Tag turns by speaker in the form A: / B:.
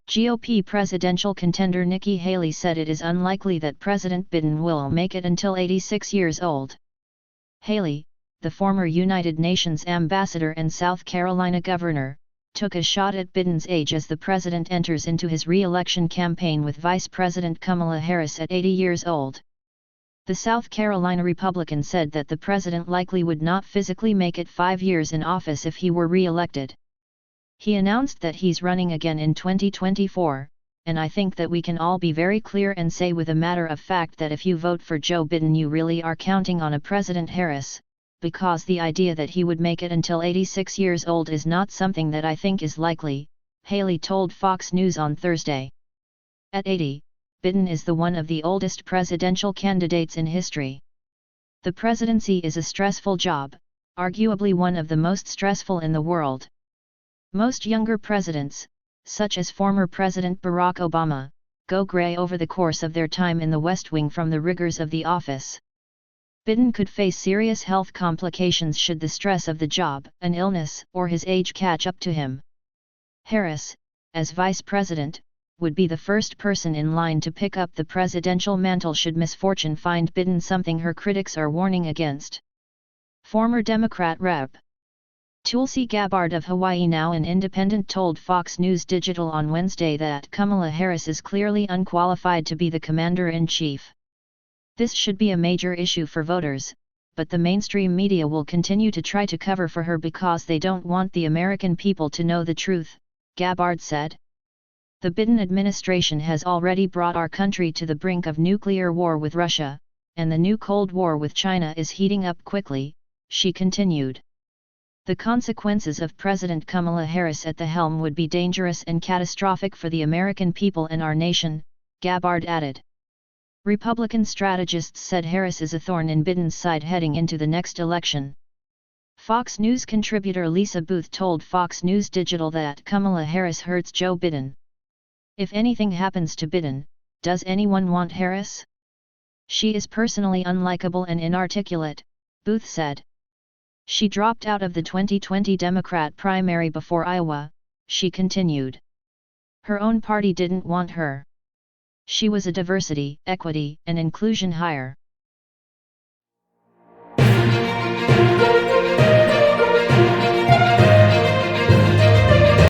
A: GOP presidential contender Nikki Haley said it is unlikely that President Biden will make it until 86 years old. Haley, the former United Nations ambassador and South Carolina governor, took a shot at Biden's age as the president enters into his re-election campaign with Vice President Kamala Harris at 80 years old. The South Carolina Republican said that the president likely would not physically make it 5 years in office if he were re-elected. He announced that he's running again in 2024, and I think that we can all be very clear and say with a matter of fact that if you vote for Joe Biden you really are counting on a President Harris, because the idea that he would make it until 86 years old is not something that I think is likely, Haley told Fox News on Thursday. At 80, Biden is the one of the oldest presidential candidates in history. The presidency is a stressful job, arguably one of the most stressful in the world. Most younger presidents, such as former President Barack Obama, go gray over the course of their time in the West Wing from the rigors of the office. Biden could face serious health complications should the stress of the job, an illness, or his age catch up to him. Harris, as vice president, would be the first person in line to pick up the presidential mantle should misfortune find Biden, something her critics are warning against. Former Democrat Rep. Tulsi Gabbard of Hawaii, now an independent, told Fox News Digital on Wednesday that Kamala Harris is clearly unqualified to be the commander-in-chief. This should be a major issue for voters, but the mainstream media will continue to try to cover for her because they don't want the American people to know the truth, Gabbard said. The Biden administration has already brought our country to the brink of nuclear war with Russia, and the new Cold War with China is heating up quickly, she continued. The consequences of President Kamala Harris at the helm would be dangerous and catastrophic for the American people and our nation, Gabbard added. Republican strategists said Harris is a thorn in Biden's side heading into the next election. Fox News contributor Lisa Booth told Fox News Digital that Kamala Harris hurts Joe Biden. If anything happens to Biden, does anyone want Harris? She is personally unlikable and inarticulate, Booth said. She dropped out of the 2020 Democrat primary before Iowa, she continued. Her own party didn't want her. She was a diversity, equity, and inclusion hire.